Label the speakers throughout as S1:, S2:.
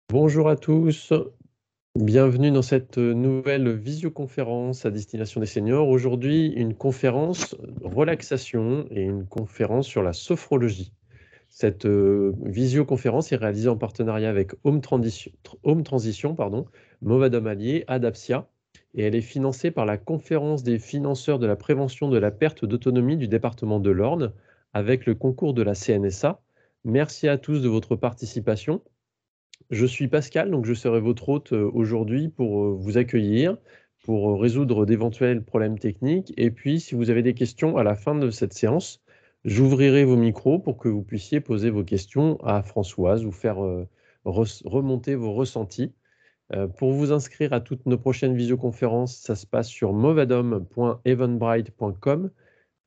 S1: Bonjour à tous, bienvenue dans cette nouvelle visioconférence à destination des seniors. Aujourd'hui, une conférence relaxation et une conférence sur la sophrologie. Cette visioconférence est réalisée en partenariat avec Home Transition, Movadom Allier, Adapsia, et elle est financée par la Conférence des financeurs de la prévention de la perte d'autonomie du département de l'Orne, avec le concours de la CNSA. Merci à tous de votre participation. Je suis Pascal, donc je serai votre hôte aujourd'hui pour vous accueillir, pour résoudre d'éventuels problèmes techniques. Et puis, si vous avez des questions à la fin de cette séance, j'ouvrirai vos micros pour que vous puissiez poser vos questions à Françoise ou faire remonter vos ressentis. Pour vous inscrire à toutes nos prochaines visioconférences, ça se passe sur movadom.eventbrite.com.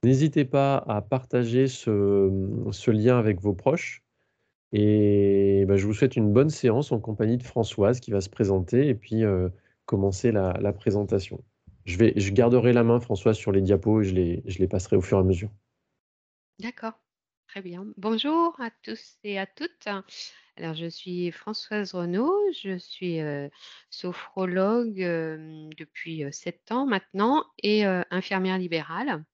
S1: N'hésitez pas à partager ce lien avec vos proches. Et bah, je vous souhaite une bonne séance en compagnie de Françoise qui va se présenter et puis commencer la présentation. Je garderai la main, Françoise, sur les diapos et je les passerai au fur et à mesure.
S2: D'accord, très bien. Bonjour à tous et à toutes. Alors, je suis Françoise Renaud, je suis sophrologue depuis 7 ans maintenant et infirmière libérale.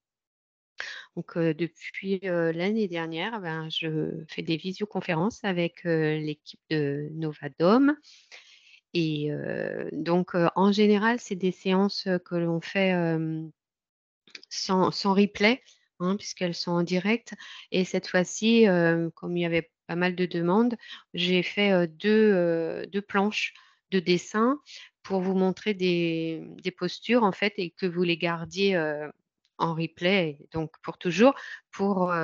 S2: Donc, depuis l'année dernière, je fais des visioconférences avec l'équipe de Novadom. Et donc, en général, c'est des séances que l'on fait sans replay, hein, puisqu'elles sont en direct. Et cette fois-ci, comme il y avait pas mal de demandes, j'ai fait 2 planches de dessin pour vous montrer des postures, en fait, et que vous les gardiez en replay, donc pour toujours, pour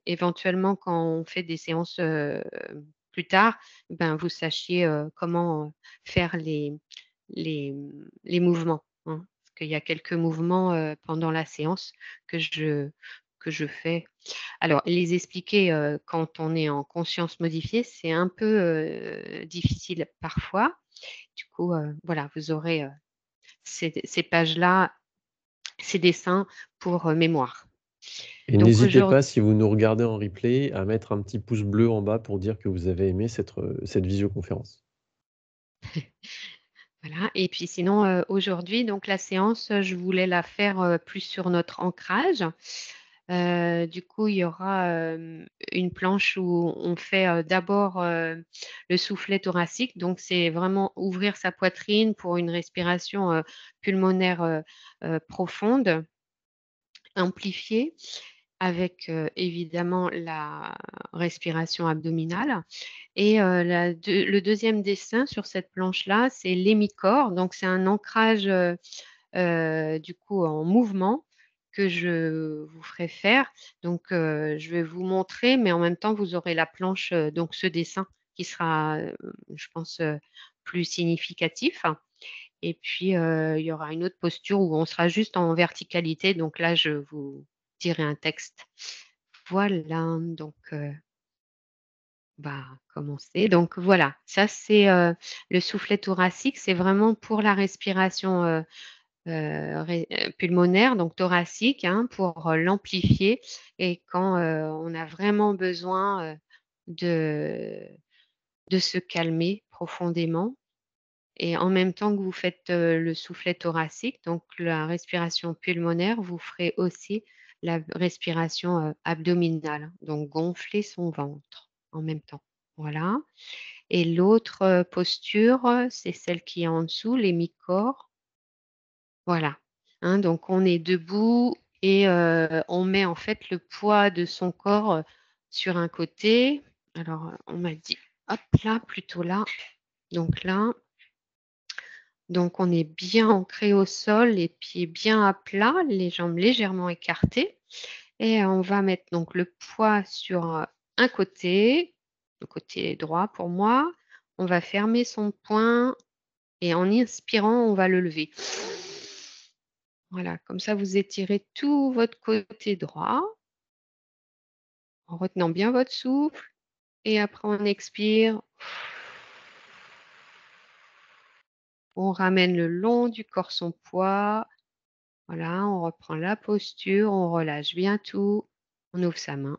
S2: éventuellement, quand on fait des séances plus tard, vous sachiez comment faire les mouvements, hein. Parce qu'il y a quelques mouvements pendant la séance que je fais. Alors, les expliquer quand on est en conscience modifiée, c'est un peu difficile parfois. Du coup, voilà, vous aurez ces pages-là, ces dessins pour mémoire.
S1: Et
S2: Donc
S1: n'hésitez
S2: aujourd'hui,
S1: pas, si vous nous regardez en replay, à mettre un petit pouce bleu en bas pour dire que vous avez aimé cette visioconférence.
S2: voilà. Et puis sinon, aujourd'hui, donc la séance, je voulais la faire plus sur notre ancrage. Du coup, il y aura une planche où on fait d'abord le soufflet thoracique. Donc, c'est vraiment ouvrir sa poitrine pour une respiration pulmonaire profonde, amplifiée, avec évidemment la respiration abdominale. Et le deuxième dessin sur cette planche-là, c'est l'hémicorps. Donc, c'est un ancrage du coup en mouvement que je vous ferai faire. Donc, je vais vous montrer, mais en même temps, vous aurez la planche, donc ce dessin qui sera, je pense, plus significatif. Et puis, il y aura une autre posture où on sera juste en verticalité. Donc là, je vous dirai un texte. Voilà, donc bah, commencer. Donc voilà, ça c'est le soufflet thoracique, c'est vraiment pour la respiration pulmonaire, donc thoracique, hein, pour l'amplifier. Et quand on a vraiment besoin de, de se calmer profondément. Et en même temps que vous faites le soufflet thoracique, donc la respiration pulmonaire, vous ferez aussi la respiration abdominale, donc gonfler son ventre en même temps. Voilà. Et l'autre posture, c'est celle qui est en dessous, l'hémicorps. Voilà, hein, donc on est debout et on met en fait le poids de son corps sur un côté. Alors, on m'a dit, hop là, plutôt là. Donc là, donc on est bien ancré au sol, les pieds bien à plat, les jambes légèrement écartées. Et on va mettre donc le poids sur un côté, le côté droit pour moi. On va fermer son poing et en inspirant, on va le lever. Voilà, comme ça vous étirez tout votre côté droit en retenant bien votre souffle et après on expire. On ramène le long du corps son poids. Voilà, on reprend la posture, on relâche bien tout, on ouvre sa main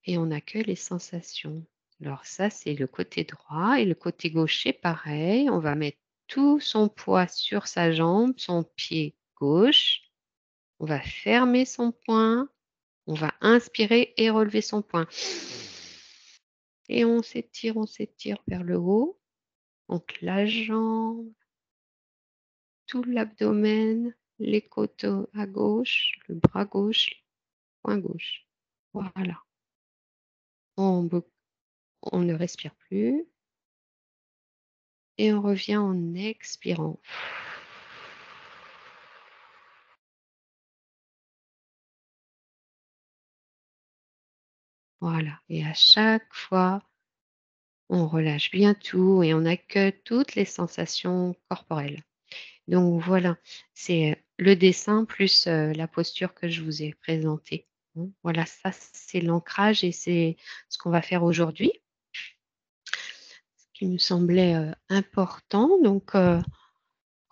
S2: et on accueille les sensations. Alors ça, c'est le côté droit et le côté gauche, c'est pareil. On va mettre tout son poids sur sa jambe, son pied gauche. On va fermer son poing. On va inspirer et relever son poing. Et on s'étire vers le haut. Donc la jambe, tout l'abdomen, les côtes à gauche, le bras gauche, poing gauche. Voilà. On ne respire plus et on revient en expirant. Voilà. Et à chaque fois, on relâche bien tout et on accueille toutes les sensations corporelles. Donc voilà, c'est le dessin plus la posture que je vous ai présentée. Voilà, ça c'est l'ancrage et c'est ce qu'on va faire aujourd'hui, ce qui me semblait important. Donc quand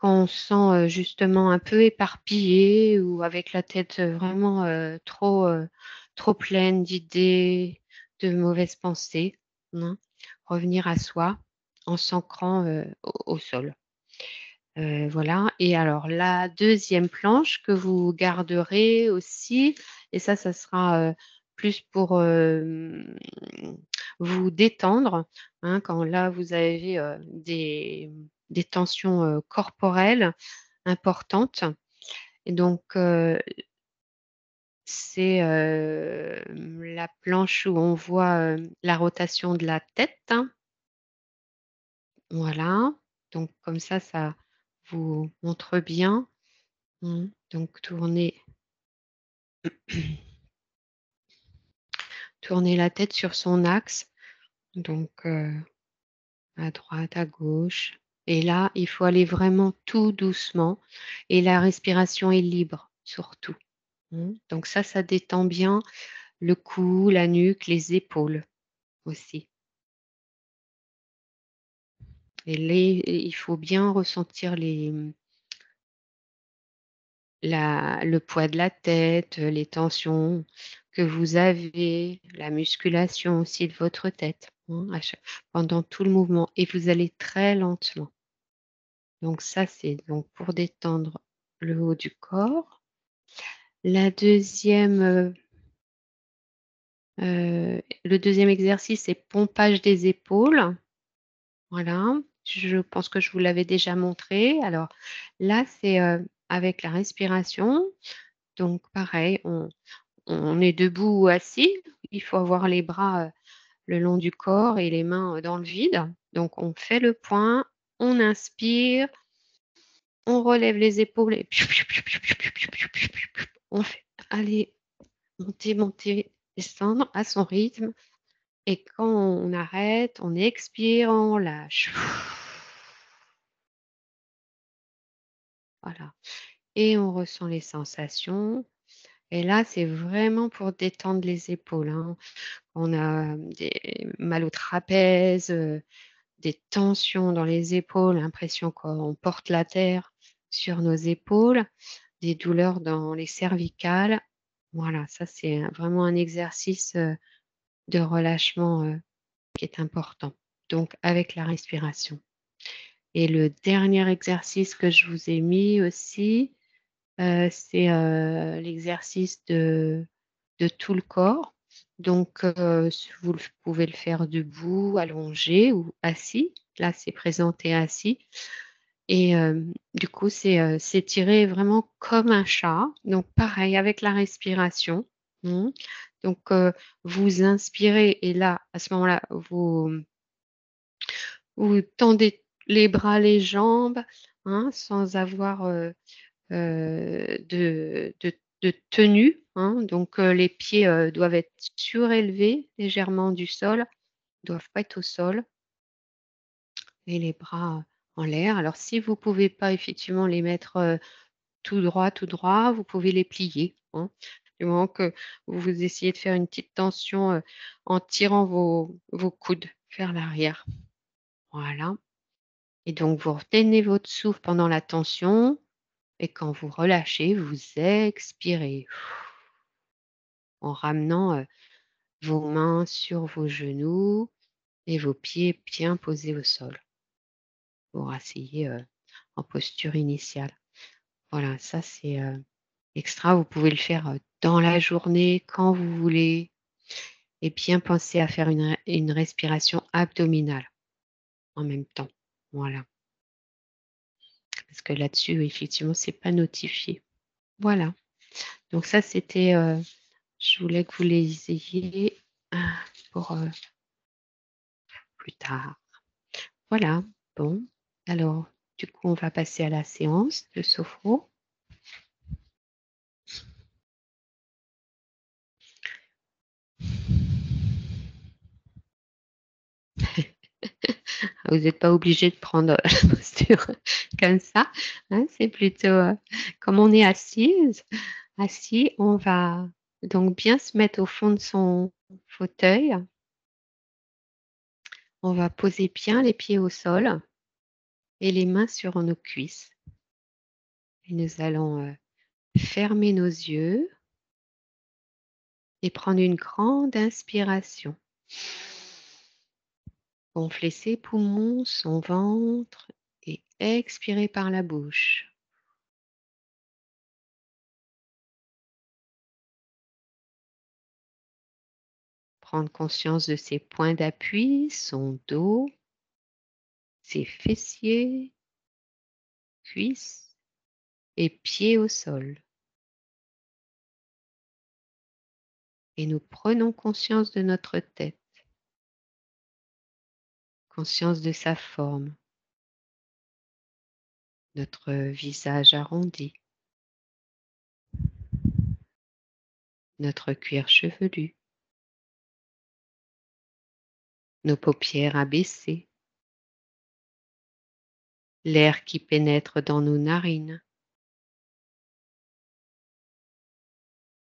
S2: on se sent justement un peu éparpillé ou avec la tête vraiment trop pleine d'idées, de mauvaises pensées, hein, revenir à soi en s'ancrant au sol. Voilà et alors la deuxième planche que vous garderez aussi et ça sera, plus pour, vous détendre, hein, quand là vous avez, des tensions, corporelles importantes et donc c'est, la planche où on voit, la rotation de la tête, hein. Voilà, donc comme ça vous montre bien, donc tourner la tête sur son axe, donc à droite, à gauche et là, il faut aller vraiment tout doucement et la respiration est libre surtout, donc ça détend bien le cou, la nuque, les épaules aussi et il faut bien ressentir le poids de la tête, les tensions que vous avez, la musculation aussi de votre tête, à chaque pendant tout le mouvement et vous allez très lentement. Donc ça, c'est donc pour détendre le haut du corps. La deuxième, le deuxième exercice, c'est pompage des épaules. Voilà, je pense que je vous l'avais déjà montré. Alors là, c'est, avec la respiration. Donc pareil, on est debout ou assis. Il faut avoir les bras, le long du corps et les mains, dans le vide. Donc on fait le point, on inspire, on relève les épaules et on fait aller, monter, monter, descendre à son rythme et quand on arrête, on expire, on lâche. Voilà et on ressent les sensations et là, c'est vraiment pour détendre les épaules, hein. On a des mal au trapèze, des tensions dans les épaules, l'impression qu'on porte la terre sur nos épaules, des douleurs dans les cervicales. Voilà, ça c'est vraiment un exercice, de relâchement, qui est important, donc avec la respiration et le dernier exercice que je vous ai mis aussi, c'est, l'exercice de tout le corps. Donc, vous pouvez le faire debout, allongé ou assis. Là, c'est présenté assis et du coup, c'est, s'étirer vraiment comme un chat. Donc pareil avec la respiration. Mmh. Donc, vous inspirez et là, à ce moment-là, vous tendez les bras, les jambes, sans avoir, de tenue, donc les pieds, doivent être surélevés légèrement du sol, doivent pas être au sol et les bras en l'air. Alors si vous pouvez pas effectivement les mettre, tout droit, vous pouvez les plier, du moment que vous essayez de faire une petite tension, en tirant vos coudes vers l'arrière. Voilà et donc vous retenez votre souffle pendant la tension et quand vous relâchez, vous expirez en ramenant, vos mains sur vos genoux et vos pieds bien posés au sol. Vous rasseyez en posture initiale. Voilà, ça c'est extra. Vous pouvez le faire dans la journée, quand vous voulez. Et bien penser à faire une respiration abdominale en même temps. Voilà. Parce que là-dessus, effectivement, c'est pas notifié. Voilà. Donc ça, c'était, je voulais que vous les ayez pour plus tard. Voilà. Bon. Alors, du coup, on va passer à la séance de sophro. Vous n'êtes pas obligé de prendre la posture comme ça. Hein, c'est plutôt comme on est assis, on va donc bien se mettre au fond de son fauteuil. On va poser bien les pieds au sol et les mains sur nos cuisses. Et nous allons fermer nos yeux et prendre une grande inspiration. Gonfler ses poumons, son ventre et expirer par la bouche. Prendre conscience de ses points d'appui, son dos, ses fessiers, cuisses et pieds au sol. Et nous prenons conscience de notre tête, conscience de sa forme, notre visage arrondi, notre cuir chevelu, nos paupières abaissées, l'air qui pénètre dans nos narines,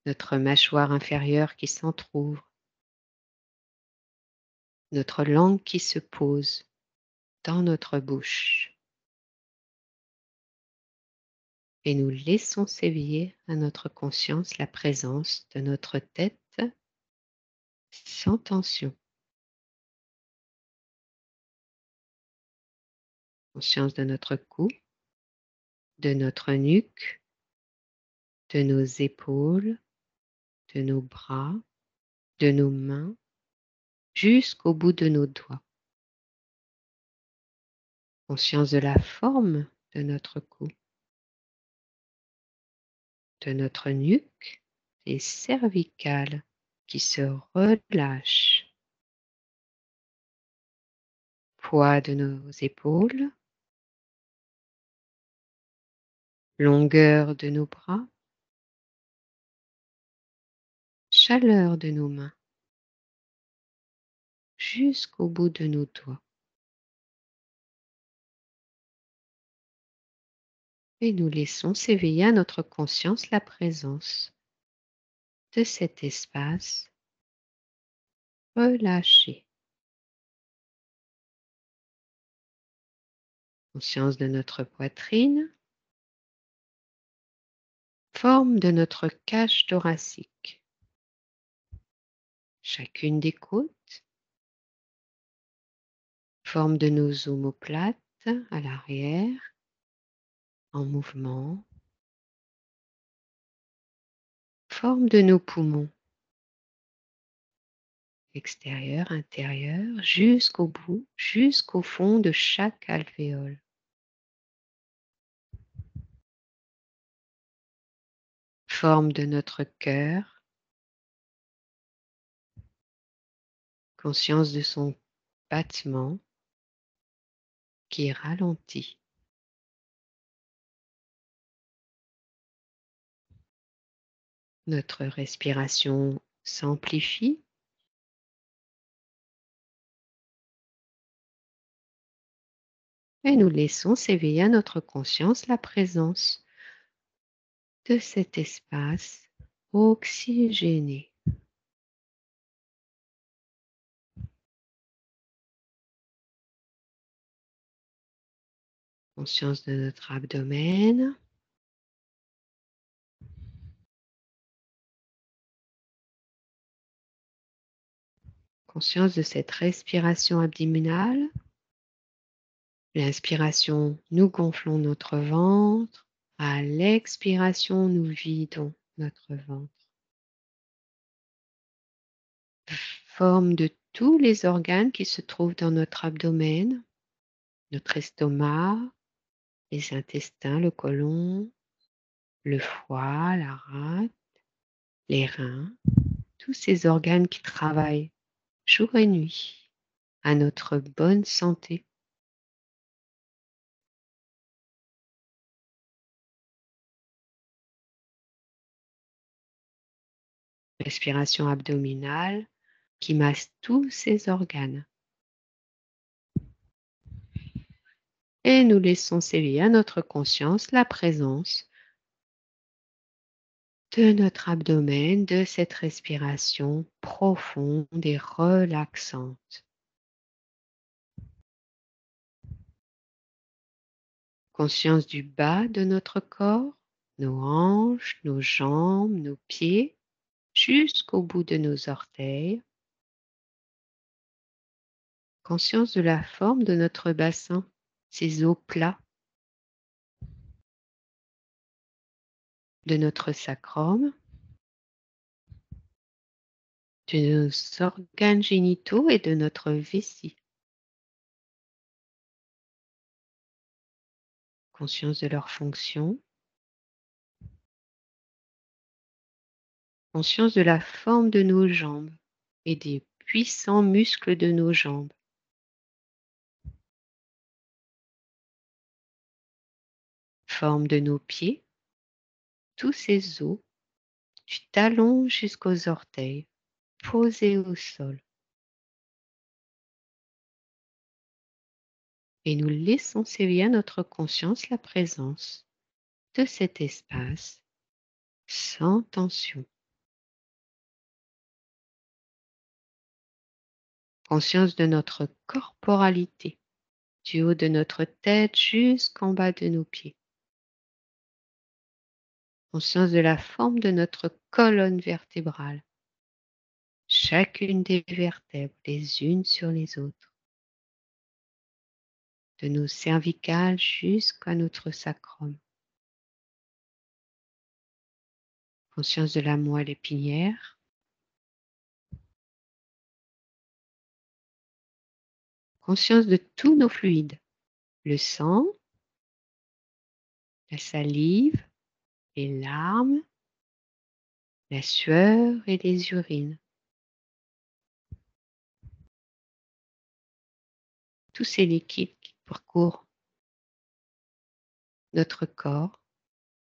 S2: notre mâchoire inférieure qui s'entrouvre, notre langue qui se pose dans notre bouche. Et nous laissons s'éveiller à notre conscience la présence de notre tête sans tension. Conscience de notre cou, de notre nuque, de nos épaules, de nos bras, de nos mains, jusqu'au bout de nos doigts. Conscience de la forme de notre cou, de notre nuque et cervicales qui se relâchent. Poids de nos épaules, longueur de nos bras, chaleur de nos mains, jusqu'au bout de nos doigts. Et nous laissons s'éveiller à notre conscience la présence de cet espace relâché. Conscience de notre poitrine, forme de notre cage thoracique, chacune des côtes, forme de nos omoplates à l'arrière, en mouvement, forme de nos poumons, extérieur, intérieur, jusqu'au bout, jusqu'au fond de chaque alvéole. Forme de notre cœur, conscience de son battement qui ralentit. Notre respiration s'amplifie. Et nous laissons s'éveiller à notre conscience la présence de cet espace oxygéné. Conscience de notre abdomen. Conscience de cette respiration abdominale. L'inspiration, nous gonflons notre ventre. À l'expiration, nous vidons notre ventre. Forme de tous les organes qui se trouvent dans notre abdomen, notre estomac, les intestins, le côlon, le foie, la rate, les reins, tous ces organes qui travaillent jour et nuit à notre bonne santé. Respiration abdominale qui masse tous ces organes. Et nous laissons s'éveiller à notre conscience la présence de notre abdomen, de cette respiration profonde et relaxante. Conscience du bas de notre corps, nos hanches, nos jambes, nos pieds, jusqu'au bout de nos orteils. Conscience de la forme de notre bassin, ses os plats, de notre sacrum, de nos organes génitaux et de notre vessie. Conscience de leur fonction. Conscience de la forme de nos jambes et des puissants muscles de nos jambes. Forme de nos pieds, tous ces os, du talon jusqu'aux orteils, posés au sol. Et nous laissons s'éveiller à notre conscience la présence de cet espace sans tension. Conscience de notre corporalité, du haut de notre tête jusqu'en bas de nos pieds. Conscience de la forme de notre colonne vertébrale, chacune des vertèbres les unes sur les autres, de nos cervicales jusqu'à notre sacrum. Conscience de la moelle épinière, conscience de tous nos fluides, le sang, la salive, les larmes, la sueur et les urines. Tous ces liquides qui parcourent notre corps,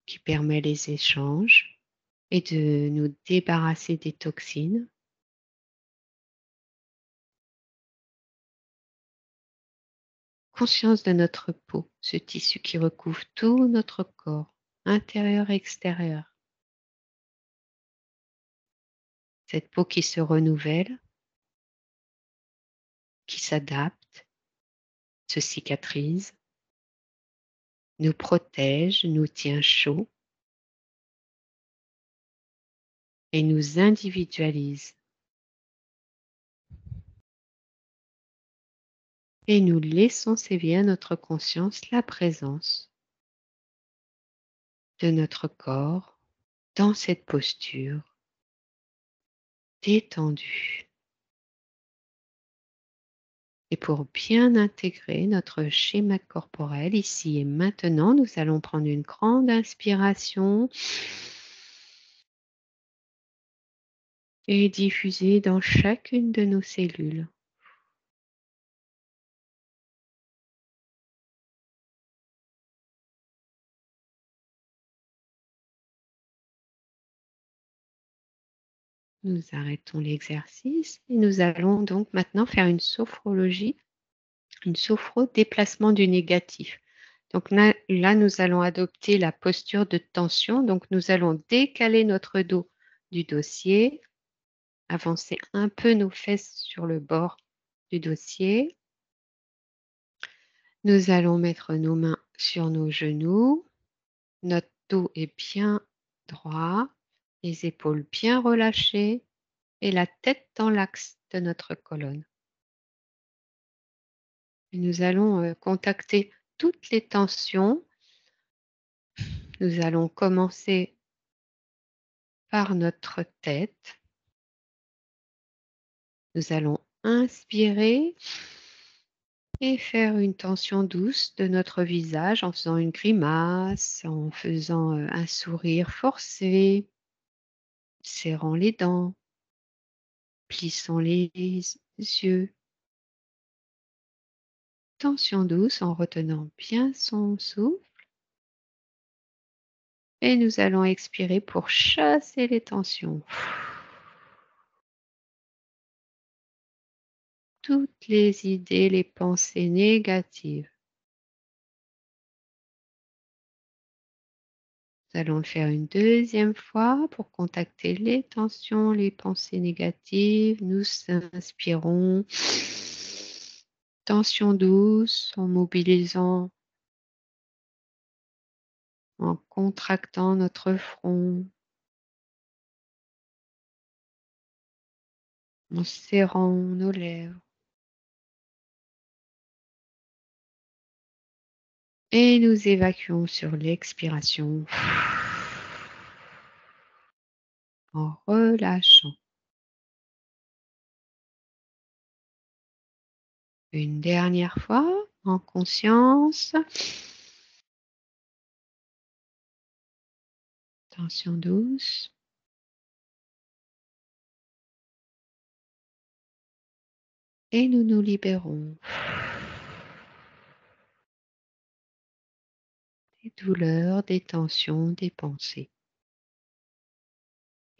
S2: qui permet les échanges et de nous débarrasser des toxines. Conscience de notre peau, ce tissu qui recouvre tout notre corps, intérieur et extérieur. Cette peau qui se renouvelle, qui s'adapte, se cicatrise, nous protège, nous tient chaud et nous individualise. Et nous laissons s'éveiller à notre conscience la présence de notre corps dans cette posture détendue. Et pour bien intégrer notre schéma corporel ici et maintenant, nous allons prendre une grande inspiration et diffuser dans chacune de nos cellules. Nous arrêtons l'exercice et nous allons donc maintenant faire une sophrologie, une sophro-déplacement du négatif. Donc là, nous allons adopter la posture de tension. Donc nous allons décaler notre dos du dossier, avancer un peu nos fesses sur le bord du dossier. Nous allons mettre nos mains sur nos genoux. Notre dos est bien droit, les épaules bien relâchées et la tête dans l'axe de notre colonne. Et nous allons contacter toutes les tensions. Nous allons commencer par notre tête. Nous allons inspirer et faire une tension douce de notre visage en faisant une grimace, en faisant un sourire forcé, serrant les dents, plissant les yeux. Tension douce en retenant bien son souffle. Et nous allons expirer pour chasser les tensions. Toutes les idées, les pensées négatives. Nous allons le faire une deuxième fois pour contacter les tensions, les pensées négatives. Nous inspirons. Tension douce en mobilisant, en contractant notre front, en serrant nos lèvres. Et nous évacuons sur l'expiration en relâchant. Une dernière fois, en conscience. Tension douce. Et nous nous libérons des douleurs, des tensions, des pensées.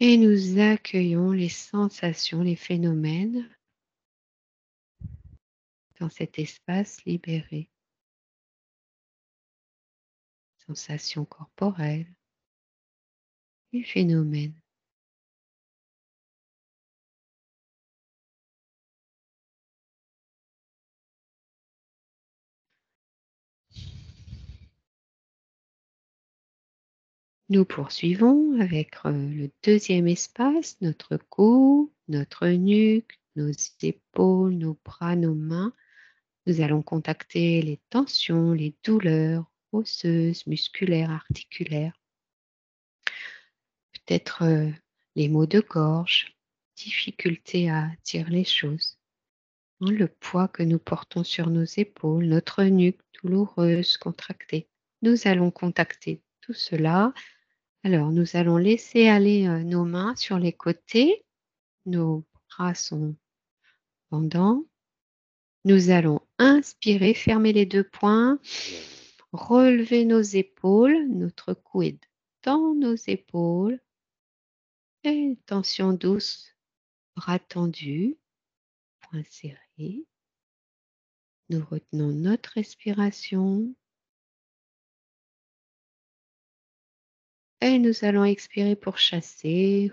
S2: Et nous accueillons les sensations, les phénomènes dans cet espace libéré. Sensations corporelles et phénomènes. Nous poursuivons avec le deuxième espace, notre cou, notre nuque, nos épaules, nos bras, nos mains. Nous allons contacter les tensions, les douleurs osseuses, musculaires, articulaires. Peut-être les maux de gorge, difficulté à dire les choses. Le poids que nous portons sur nos épaules, notre nuque douloureuse, contractée. Nous allons contacter tout cela. Alors, nous allons laisser aller nos mains sur les côtés. Nos bras sont pendants. Nous allons inspirer, fermer les deux poings, relever nos épaules. Notre cou est dans nos épaules. Et tension douce, bras tendus, poings serrés. Nous retenons notre respiration. Et nous allons expirer pour chasser.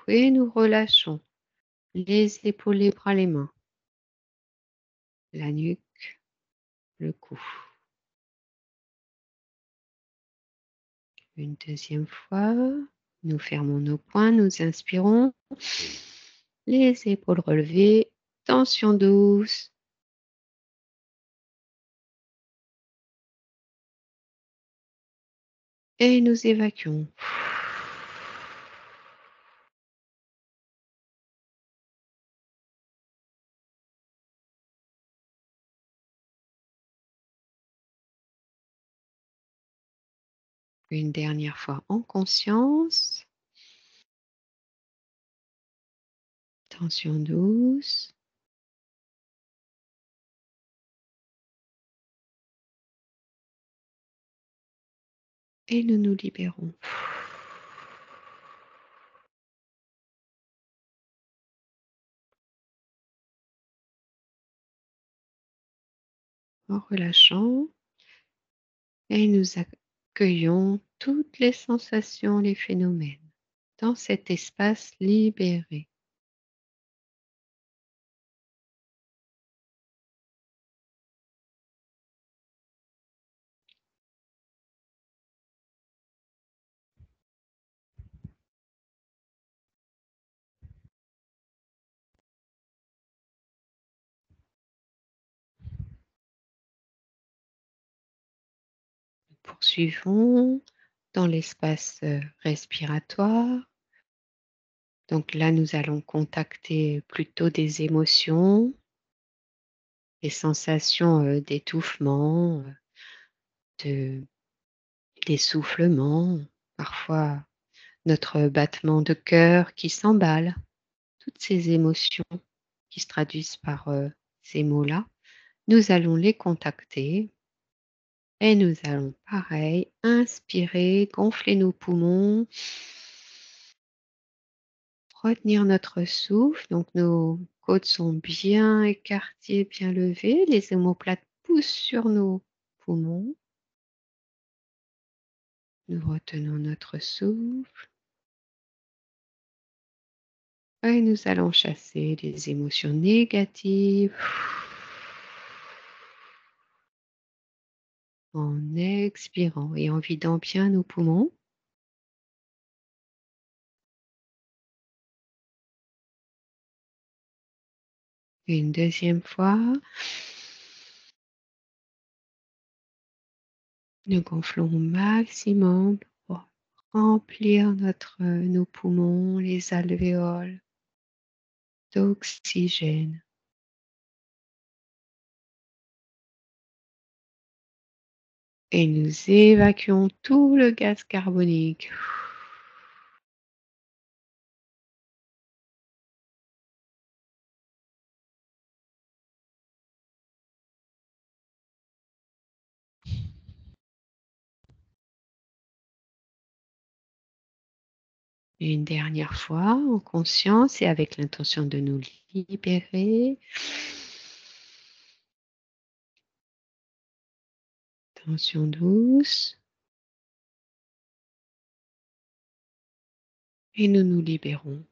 S2: Et nous relâchons les épaules, les bras, les mains. La nuque, le cou. Une deuxième fois, nous fermons nos poings, nous inspirons. Les épaules relevées, tension douce. Et nous évacuons. Une dernière fois en conscience. Tension douce. Et nous nous libérons. En relâchant. Et nous accueillons toutes les sensations, les phénomènes dans cet espace libéré. Poursuivons dans l'espace, respiratoire. Donc là, nous allons contacter plutôt des émotions, des sensations, d'étouffement, de d'essoufflement, parfois notre battement de cœur qui s'emballe. Toutes ces émotions qui se traduisent par, ces mots-là, nous allons les contacter et nous allons pareil, inspirer, gonfler nos poumons, retenir notre souffle, donc nos côtes sont bien écartées, bien levées, les omoplates poussent sur nos poumons. Nous retenons notre souffle et nous allons chasser les émotions négatives en expirant et en vidant bien nos poumons. Une deuxième fois, nous gonflons au maximum pour remplir nos poumons, les alvéoles d'oxygène. Et nous évacuons tout le gaz carbonique. Et une dernière fois, en conscience et avec l'intention de nous libérer. Tension douce. Et nous nous libérons.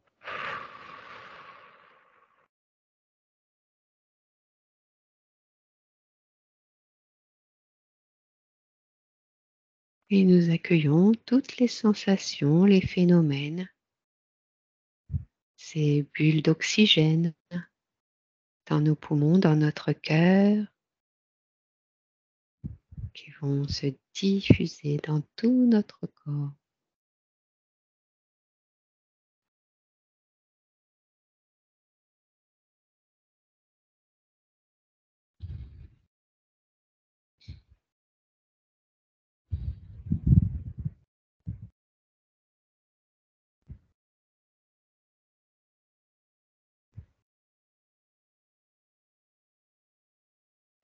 S2: Et nous accueillons toutes les sensations, les phénomènes, ces bulles d'oxygène dans nos poumons, dans notre cœur, qui vont se diffuser dans tout notre corps.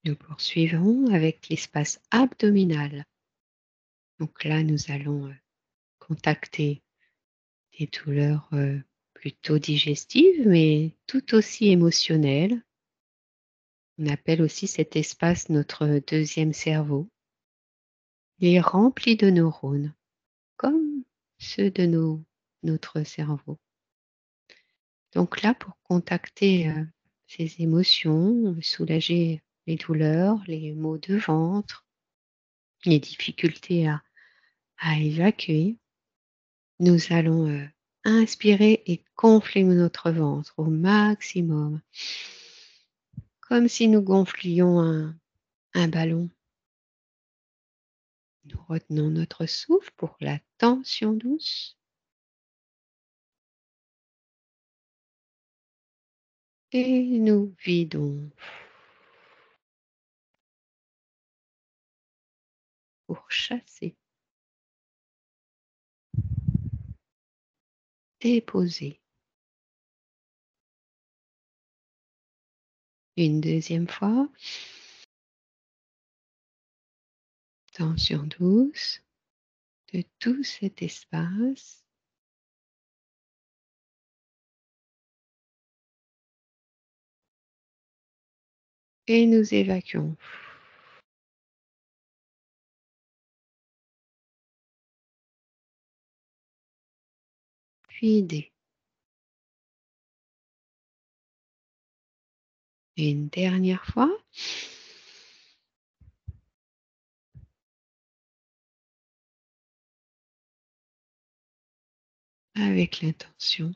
S2: Nous poursuivons avec l'espace abdominal. Donc là, nous allons contacter des douleurs plutôt digestives, mais tout aussi émotionnelles. On appelle aussi cet espace notre deuxième cerveau. Il est rempli de neurones, comme ceux de notre cerveau. Donc là, pour contacter ces émotions, soulager les douleurs, les maux de ventre, les difficultés à évacuer, nous allons inspirer et gonfler notre ventre au maximum, comme si nous gonflions un ballon. Nous retenons notre souffle pour la tension douce et nous vidons pour chasser, déposer. Une deuxième fois, tension douce de tout cet espace. Et nous évacuons. Vider. Et une dernière fois. Avec l'intention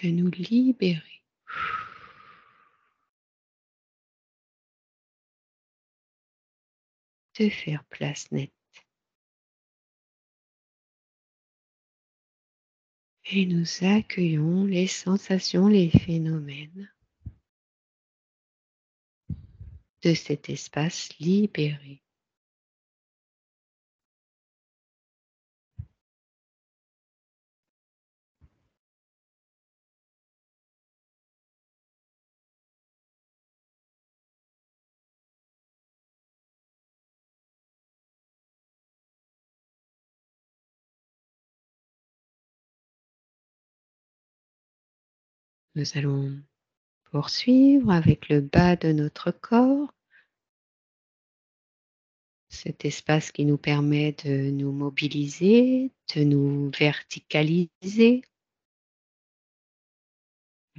S2: de nous libérer. de faire place nette. Et nous accueillons les sensations, les phénomènes de cet espace libéré. Nous allons poursuivre avec le bas de notre corps, cet espace qui nous permet de nous mobiliser, de nous verticaliser.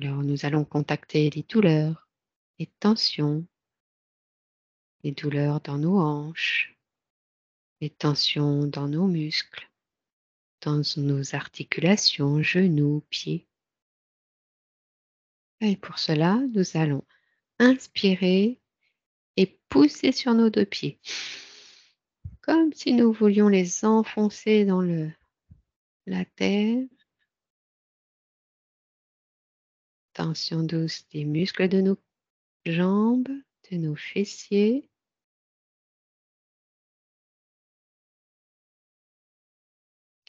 S2: Alors nous allons contacter les douleurs, les tensions, les douleurs dans nos hanches, les tensions dans nos muscles, dans nos articulations, genoux, pieds. Et pour cela, nous allons inspirer et pousser sur nos deux pieds, comme si nous voulions les enfoncer dans la terre. Tension douce des muscles de nos jambes, de nos fessiers.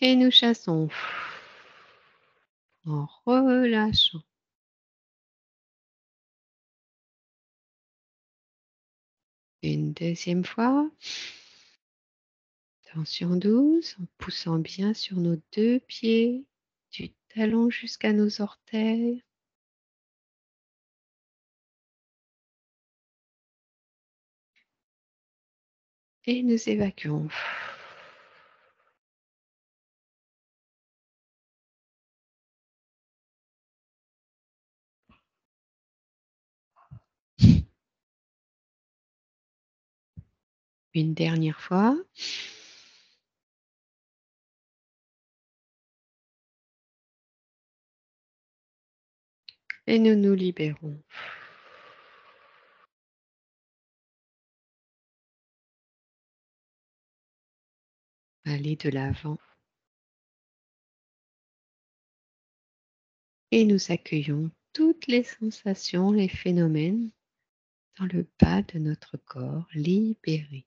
S2: Et nous chassons en relâchant. Une deuxième fois. Tension douce en poussant bien sur nos deux pieds, du talon jusqu'à nos orteils. Et nous évacuons. Une dernière fois. Et nous nous libérons. Allez de l'avant. Et nous accueillons toutes les sensations, les phénomènes dans le bas de notre corps libéré.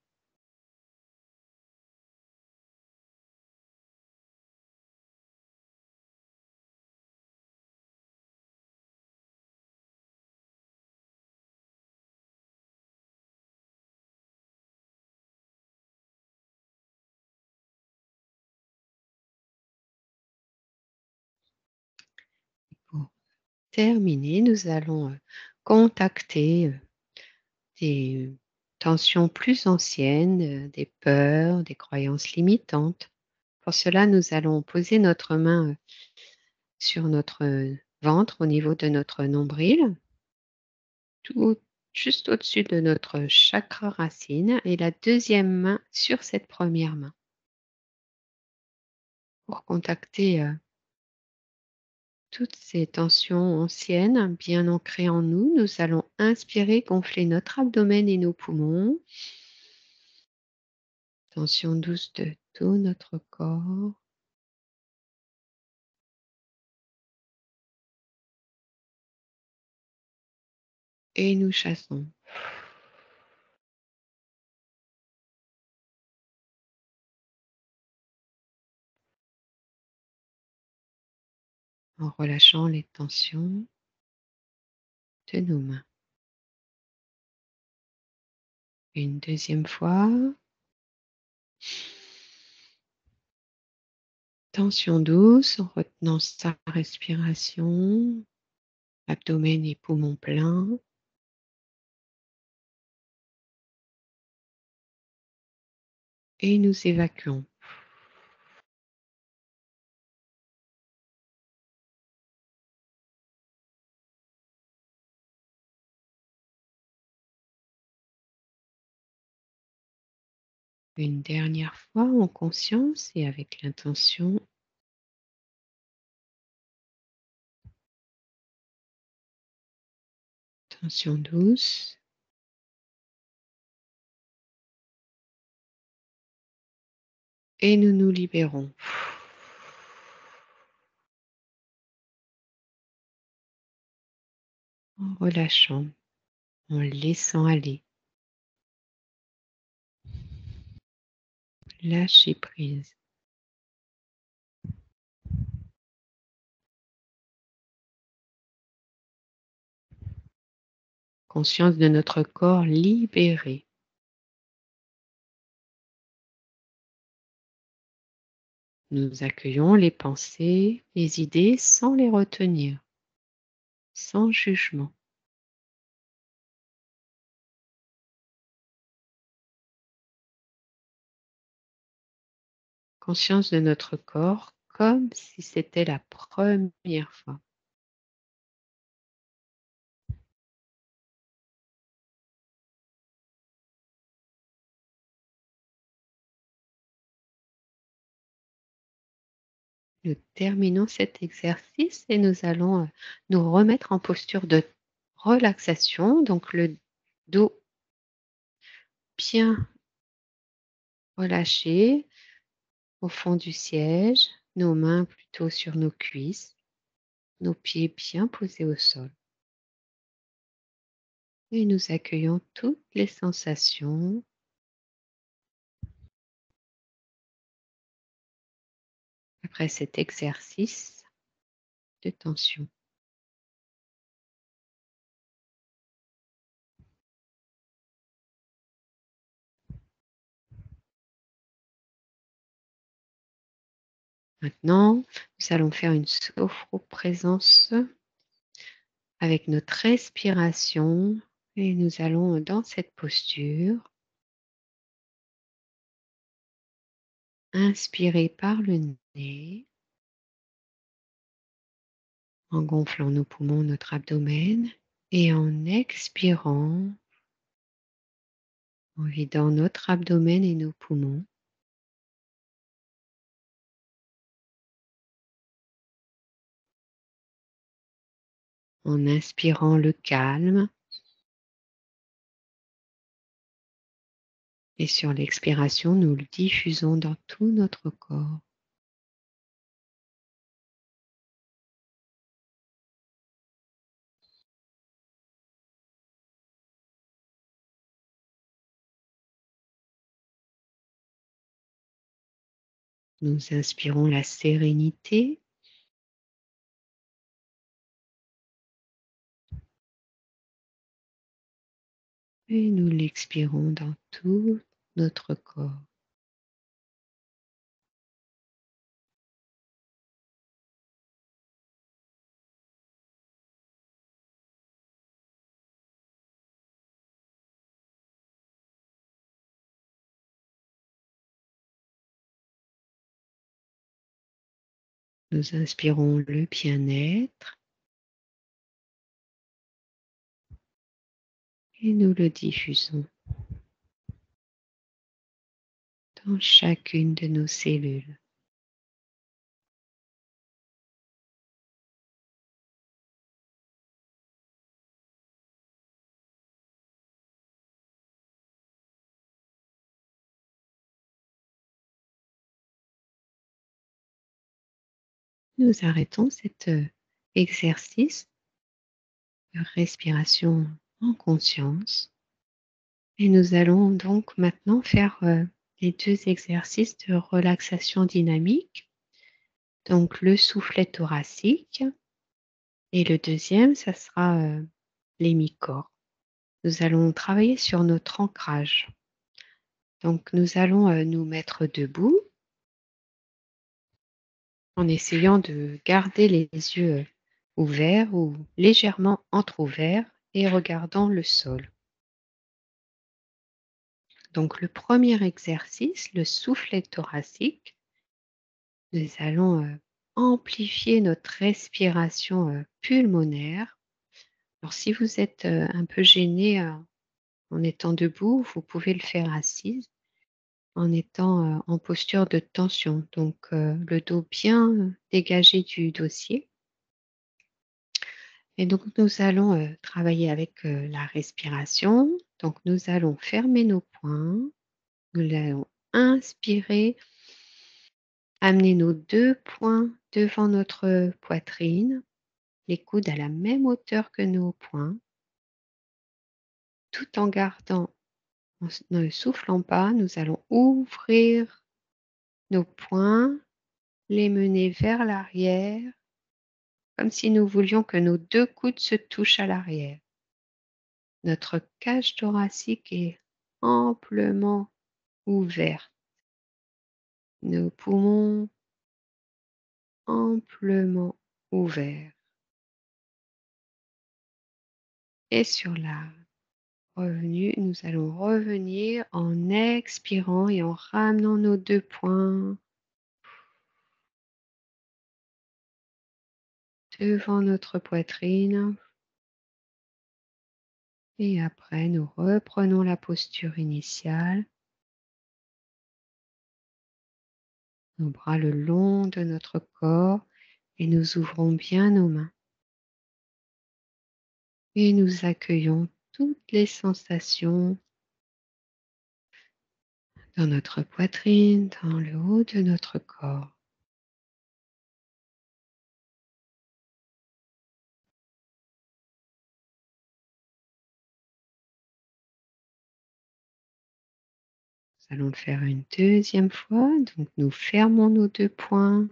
S2: Pour terminer, nous allons contacter des tensions plus anciennes, des peurs, des croyances limitantes. Pour cela, nous allons poser notre main sur notre ventre au niveau de notre nombril, tout, juste au-dessus de notre chakra racine et la deuxième main sur cette première main. Pour contacter toutes ces tensions anciennes bien ancrées en nous, nous allons inspirer, gonfler notre abdomen et nos poumons. Tension douce de tout notre corps. Et nous chassons. En relâchant les tensions de nos mains. Une deuxième fois. Tension douce en retenant sa respiration, abdomen et poumons pleins. Et nous évacuons. Une dernière fois en conscience et avec l'intention. Tension douce. et nous nous libérons en relâchant, en laissant aller, lâcher prise. Conscience de notre corps libéré. Nous accueillons les pensées, les idées sans les retenir, sans jugement. Conscience de notre corps comme si c'était la première fois. Nous terminons cet exercice et nous allons nous remettre en posture de relaxation. Donc le dos bien relâché au fond du siège, nos mains plutôt sur nos cuisses, nos pieds bien posés au sol. Et nous accueillons toutes les sensations après cet exercice de tension. Maintenant, nous allons faire une sophroprésence avec notre respiration et nous allons dans cette posture inspirer par le nez en gonflant nos poumons, notre abdomen et en expirant en vidant notre abdomen et nos poumons. En inspirant le calme et sur l'expiration, nous le diffusons dans tout notre corps. Nous inspirons la sérénité et nous l'expirons dans tout notre corps. Nous inspirons le bien-être et nous le diffusons dans chacune de nos cellules. Nous arrêtons cet exercice de respiration en conscience et nous allons donc maintenant faire les deux exercices de relaxation dynamique. Donc le soufflet thoracique et le deuxième, ça sera l'hémicorps. Nous allons travailler sur notre ancrage. Donc nous allons nous mettre debout en essayant de garder les yeux ouverts ou légèrement entr'ouverts et regardant le sol. Donc le premier exercice, le soufflet thoracique, nous allons amplifier notre respiration pulmonaire. Alors si vous êtes un peu gêné en étant debout, vous pouvez le faire assise en étant en posture de tension. Donc le dos bien dégagé du dossier. Et donc nous allons travailler avec la respiration. Donc nous allons fermer nos poings. Nous allons inspirer Amenez nos 2 poings devant notre poitrine, les coudes à la même hauteur que nos poings, tout en gardant, ne soufflant pas, nous allons ouvrir nos poings, les mener vers l'arrière, comme si nous voulions que nos 2 coudes se touchent à l'arrière. Notre cage thoracique est amplement ouverte. Nos poumons amplement ouverts. Et sur la revenue, nous allons revenir en expirant et en ramenant nos 2 poings devant notre poitrine. Et après, nous reprenons la posture initiale. Nos bras le long de notre corps et nous ouvrons bien nos mains. Et nous accueillons toutes les sensations dans notre poitrine, dans le haut de notre corps. Nous allons le faire une deuxième fois. Donc nous fermons nos 2 poings,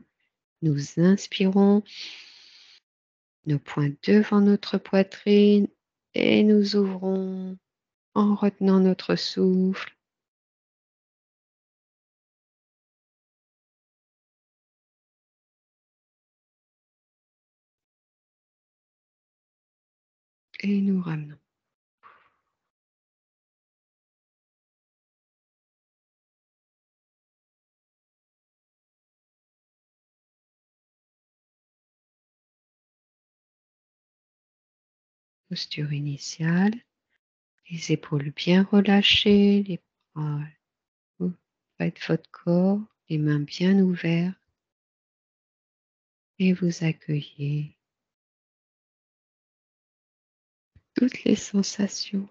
S2: nous inspirons, nos poings devant notre poitrine et nous ouvrons en retenant notre souffle. Et nous ramenons. Posture initiale, les épaules bien relâchées, les bras près de votre corps, les mains bien ouvertes et vous accueillez toutes les sensations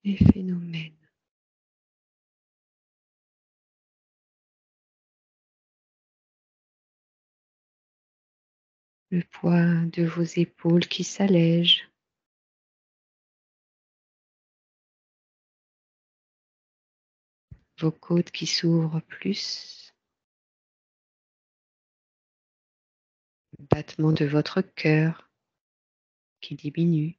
S2: et phénomènes. Le poids de vos épaules qui s'allège. Vos côtes qui s'ouvrent plus. Le battement de votre cœur qui diminue.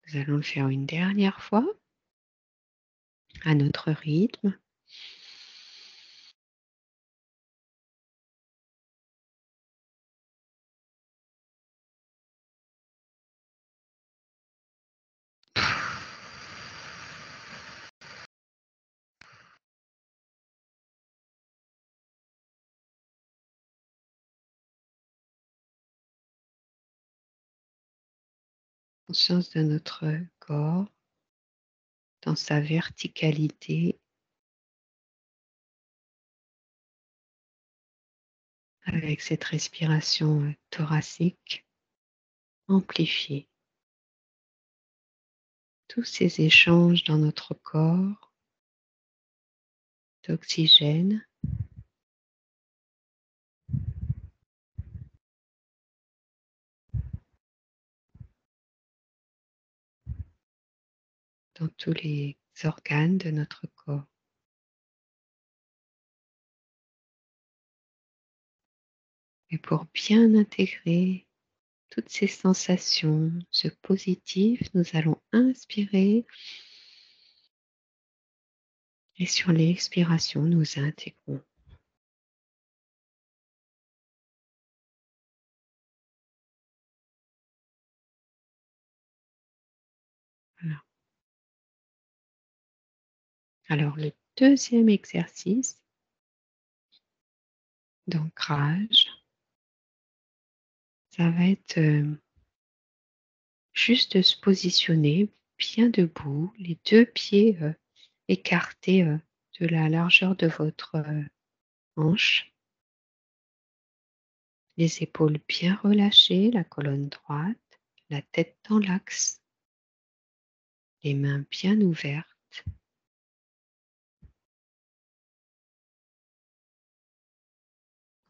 S2: Nous allons le faire une dernière fois à notre rythme. Conscience de notre corps dans sa verticalité avec cette respiration thoracique amplifiée. Tous ces échanges dans notre corps d'oxygène dans tous les organes de notre corps. Et pour bien intégrer toutes ces sensations, ce positif, nous allons inspirer et sur l'expiration, nous intégrons. Voilà. Alors le deuxième exercice d'ancrage, ça va être juste de se positionner bien debout, les 2 pieds écartés de la largeur de votre hanche. Les épaules bien relâchées, la colonne droite, la tête dans l'axe, les mains bien ouvertes.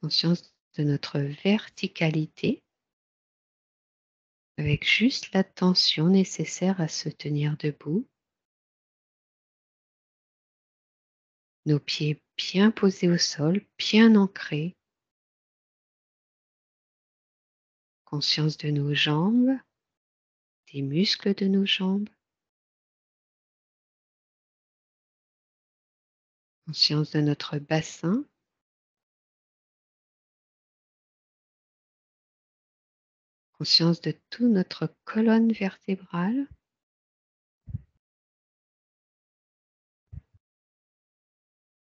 S2: Conscience de notre verticalité avec juste l'attention nécessaire à se tenir debout. Nos pieds bien posés au sol, bien ancrés. Conscience de nos jambes, des muscles de nos jambes. Conscience de notre bassin. Conscience de toute notre colonne vertébrale.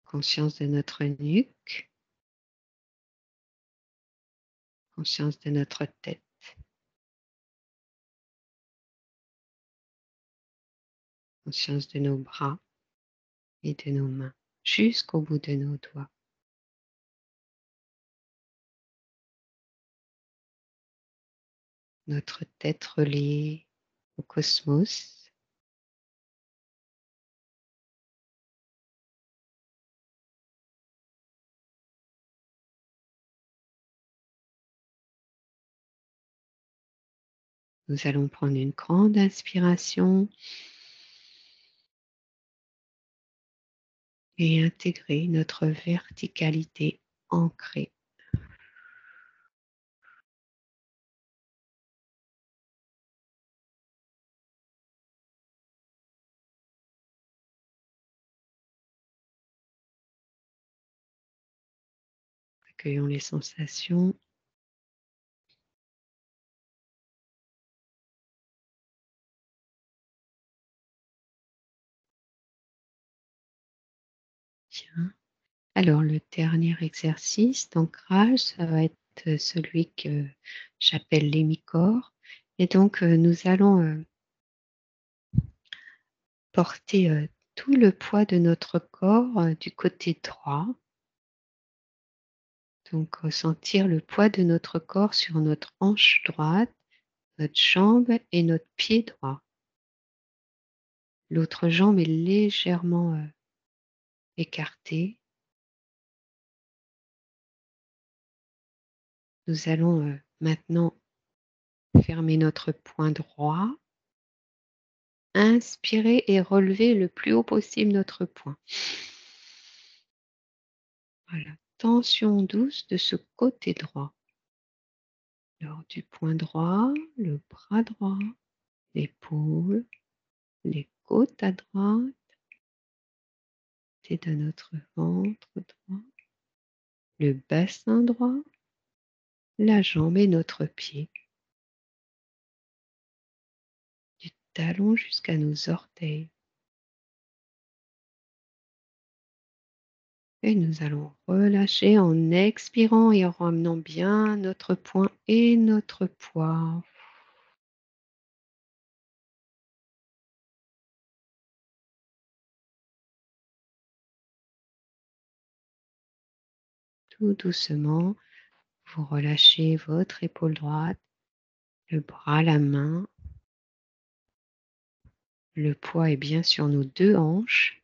S2: Conscience de notre nuque. Conscience de notre tête. Conscience de nos bras et de nos mains jusqu'au bout de nos doigts. Notre tête reliée au cosmos. Nous allons prendre une grande inspiration et intégrer notre verticalité ancrée. Accueillons les sensations. Bien. Alors, le dernier exercice d'ancrage, ça va être celui que j'appelle l'hémicorps. Et donc, nous allons porter tout le poids de notre corps du côté droit. Donc, ressentir le poids de notre corps sur notre hanche droite, notre jambe et notre pied droit. L'autre jambe est légèrement écartée. Nous allons maintenant fermer notre poing droit. Inspirez et relevez le plus haut possible notre poing. Voilà, tension douce de ce côté droit. Alors du poing droit, le bras droit, l'épaule, les côtes à droite, c'est de notre ventre droit, le bassin droit, la jambe et notre pied. Du talon jusqu'à nos orteils. Et nous allons relâcher en expirant et en ramenant bien notre poing et notre poids. Tout doucement, vous relâchez votre épaule droite, le bras, la main. Le poids est bien sur nos deux hanches.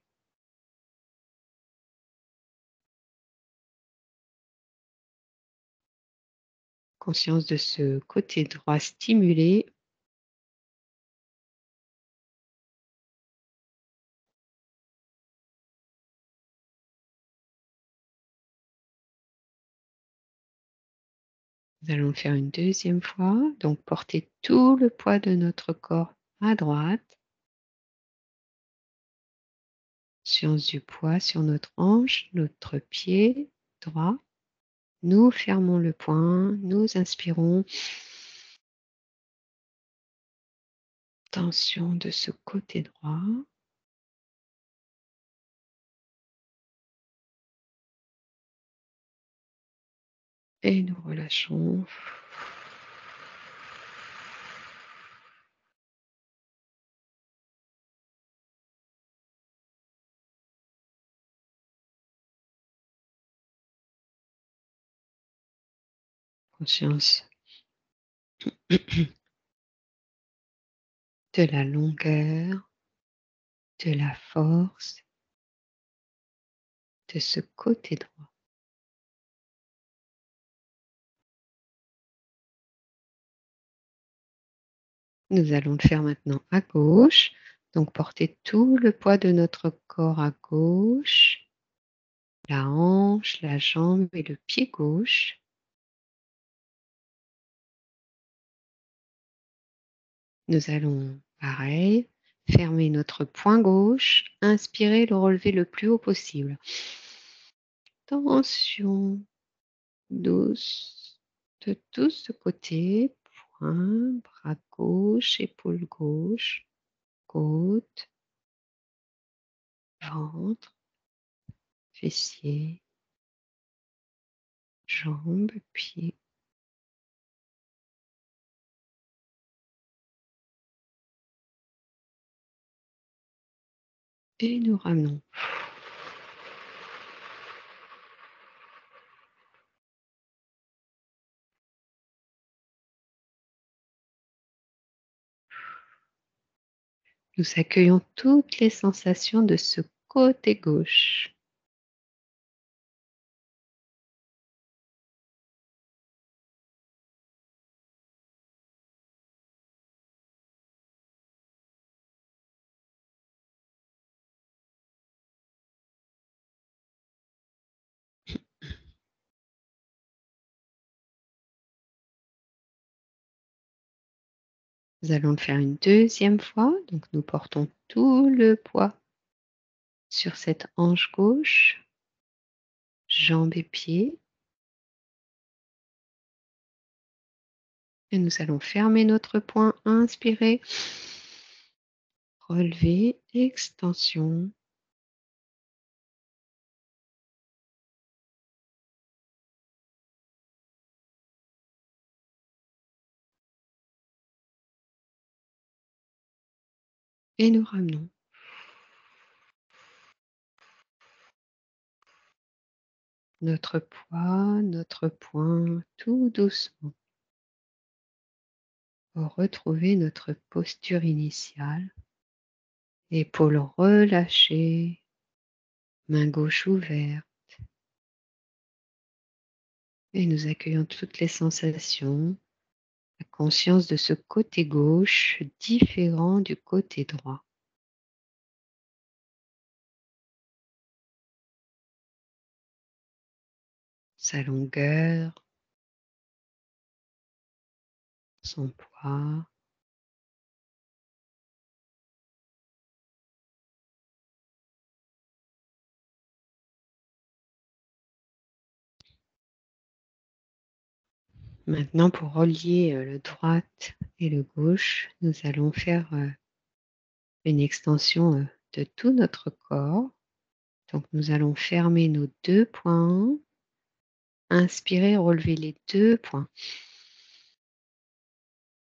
S2: Conscience de ce côté droit stimulé. Nous allons faire une deuxième fois. Donc, porter tout le poids de notre corps à droite. Conscience du poids sur notre hanche, notre pied droit. Nous fermons le poing, nous inspirons. Tension de ce côté droit. Et nous relâchons. Conscience de la longueur, de la force de ce côté droit. Nous allons le faire maintenant à gauche. Donc porter tout le poids de notre corps à gauche, la hanche, la jambe et le pied gauche. Nous allons, pareil, fermer notre poing gauche, inspirer, le relever le plus haut possible. Tension douce de tous ce côté, poing, bras gauche, épaule gauche, côte, ventre, fessier, jambes, pieds. Et nous ramenons. Nous accueillons toutes les sensations de ce côté gauche. Nous allons le faire une deuxième fois. Donc nous portons tout le poids sur cette hanche gauche, jambes et pieds. Et nous allons fermer notre poing, inspirer, relever, extension. Et nous ramenons. Notre poids, notre poing, tout doucement, pour retrouver notre posture initiale. Épaules relâchées, main gauche ouverte. Et nous accueillons toutes les sensations, la conscience de ce côté gauche différent du côté droit. Sa longueur, son poids. Maintenant, pour relier le droite et le gauche, nous allons faire une extension de tout notre corps. Donc, nous allons fermer nos deux poings. Inspirer, relever les deux poings.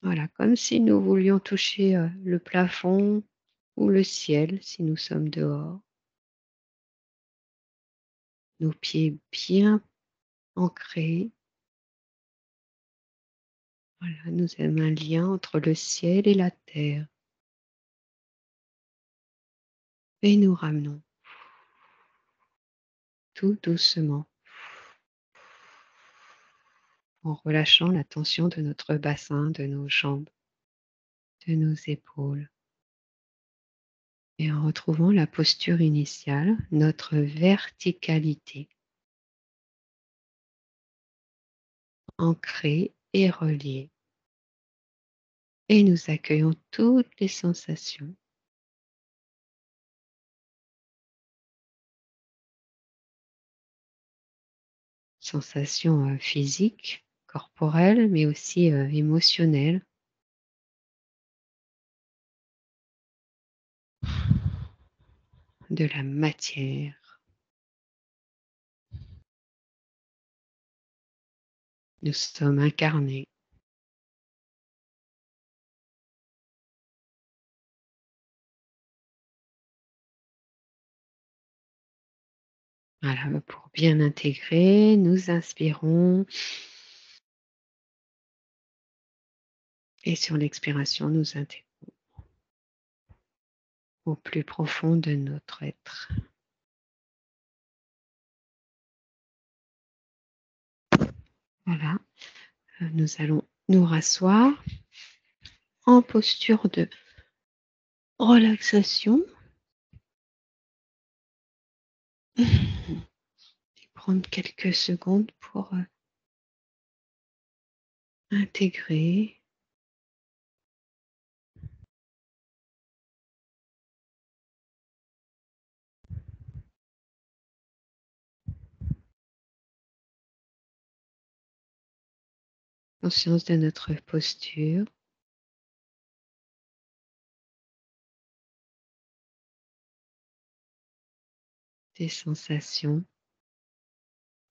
S2: Voilà, comme si nous voulions toucher le plafond ou le ciel si nous sommes dehors. Nos pieds bien ancrés. Voilà, nous avons un lien entre le ciel et la terre. Et nous ramenons tout doucement en relâchant la tension de notre bassin, de nos jambes, de nos épaules. Et en retrouvant la posture initiale, notre verticalité, ancrée et reliée. Et nous accueillons toutes les sensations. Sensations physiques, corporelles, mais aussi émotionnelles. De la matière. Nous sommes incarnés. Voilà, pour bien intégrer, nous inspirons Et sur l'expiration, nous intégrons au plus profond de notre être. Voilà, nous allons nous rasseoir en posture de relaxation et prendre quelques secondes pour intégrer conscience de notre posture, des sensations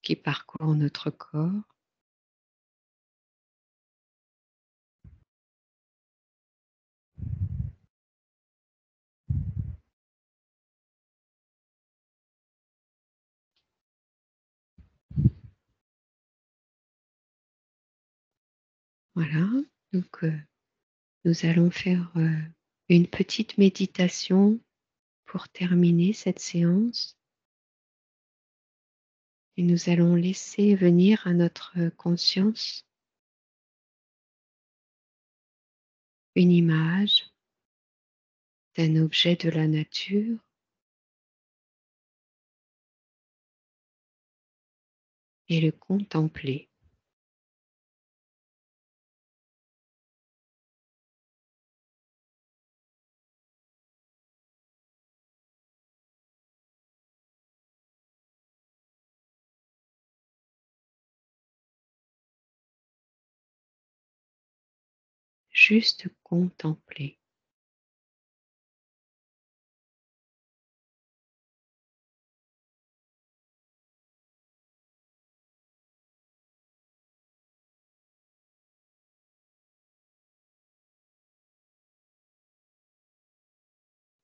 S2: qui parcourent notre corps. Voilà, donc nous allons faire une petite méditation pour terminer cette séance et nous allons laisser venir à notre conscience une image d'un objet de la nature et le contempler. Juste contempler.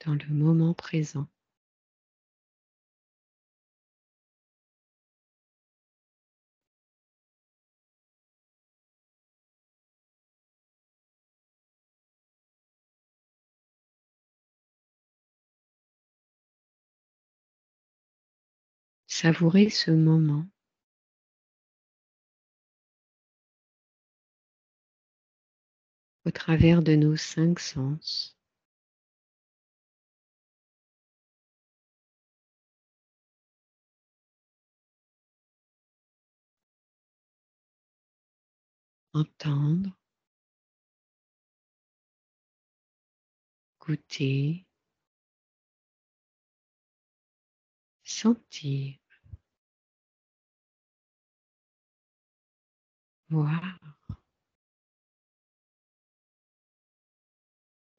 S2: Dans le moment présent. Savourer ce moment au travers de nos 5 sens. Entendre, goûter, sentir, voir,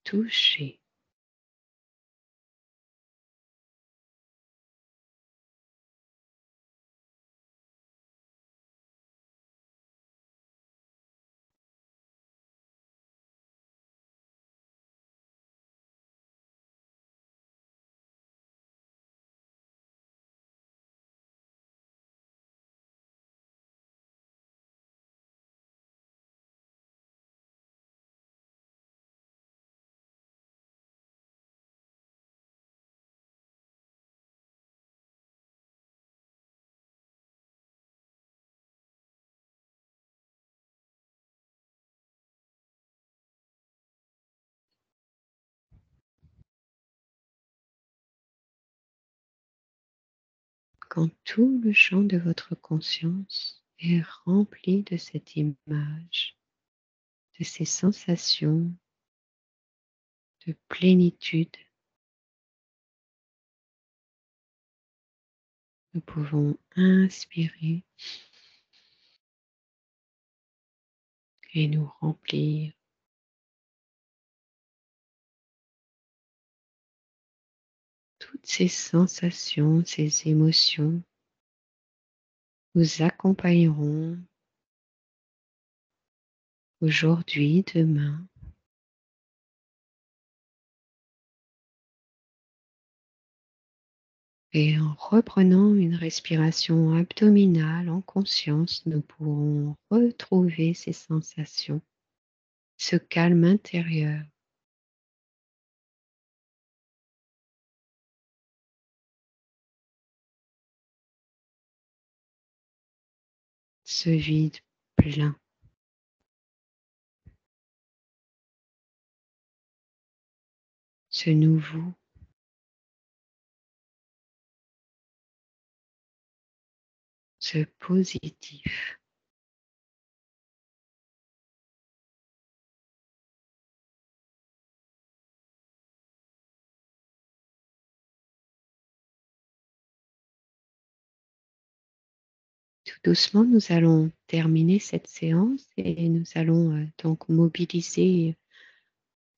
S2: toucher. Quand tout le champ de votre conscience est rempli de cette image, de ces sensations de plénitude, nous pouvons inspirer et nous remplir. Toutes ces sensations, ces émotions vous accompagneront aujourd'hui, demain, et en reprenant une respiration abdominale en conscience, nous pourrons retrouver ces sensations ce calme intérieur, ce vide plein. Ce nouveau, ce positif. Tout doucement, nous allons terminer cette séance et nous allons donc mobiliser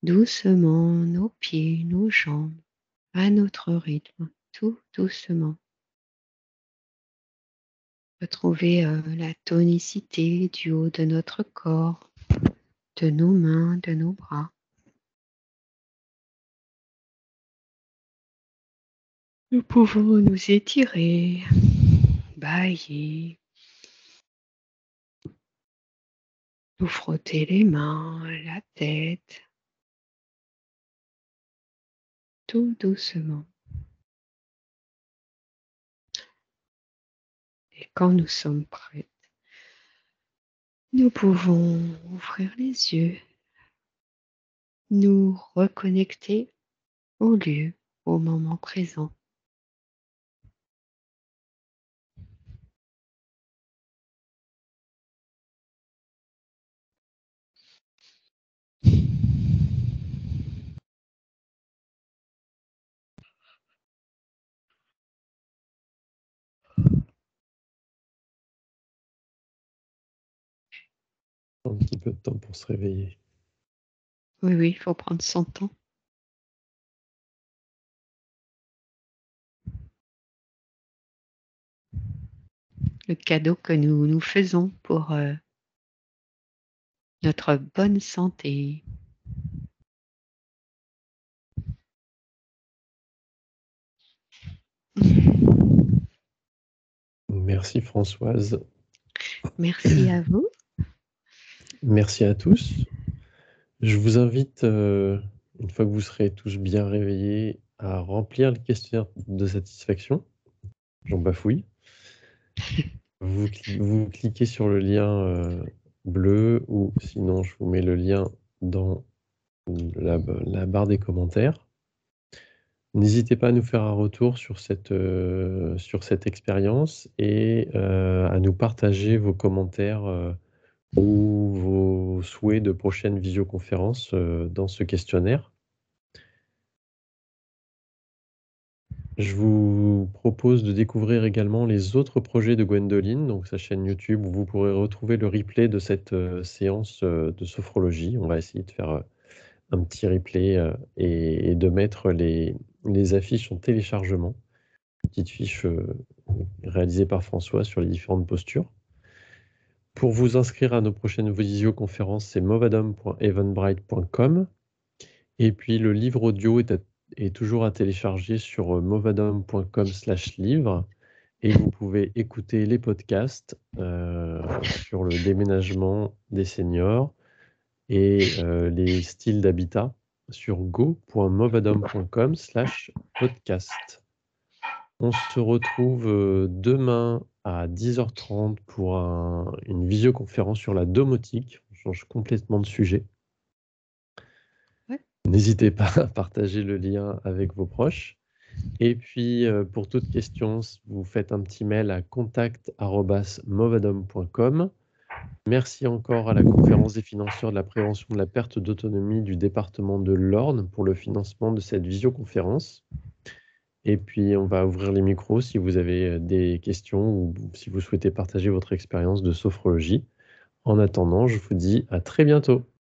S2: doucement nos pieds, nos jambes, à notre rythme, tout doucement. Retrouver la tonicité du haut de notre corps, de nos mains, de nos bras. Nous pouvons nous étirer, bâiller, nous frotter les mains, la tête, tout doucement. Et quand nous sommes prêts, nous pouvons ouvrir les yeux, nous reconnecter au lieu, au moment présent.
S1: Un petit peu de temps pour se réveiller.
S2: Oui, oui, il faut prendre son temps. Le cadeau que nous nous faisons pour notre bonne santé.
S1: Merci Françoise.
S2: Merci à vous.
S1: Merci à tous. Je vous invite, une fois que vous serez tous bien réveillés, à remplir le questionnaire de satisfaction. J'en bafouille. Vous cliquez sur le lien bleu ou sinon je vous mets le lien dans la barre des commentaires. N'hésitez pas à nous faire un retour sur cette expérience et à nous partager vos commentaires ou vos souhaits de prochaines visioconférences dans ce questionnaire. Je vous propose de découvrir également les autres projets de Gwendoline, donc sa chaîne YouTube où vous pourrez retrouver le replay de cette séance de sophrologie. On va essayer de faire un petit replay et de mettre les affiches en téléchargement. Une petite fiche réalisée par François sur les différentes postures. Pour vous inscrire à nos prochaines visioconférences, c'est movadom.eventbrite.com. Et puis le livre audio est toujours à télécharger sur movadom.com/livre. Et vous pouvez écouter les podcasts sur le déménagement des seniors et les styles d'habitat sur go.movadom.com/podcast. On se retrouve demain à 10h30 pour une visioconférence sur la domotique. On change complètement de sujet.
S2: Ouais.
S1: N'hésitez pas à partager le lien avec vos proches. Et puis, pour toute question, vous faites un petit mail à contact@movadom.com. Merci encore à la Conférence des financeurs de la prévention de la perte d'autonomie du département de l'Orne pour le financement de cette visioconférence. Et puis, on va ouvrir les micros si vous avez des questions ou si vous souhaitez partager votre expérience de sophrologie. En attendant, je vous dis à très bientôt.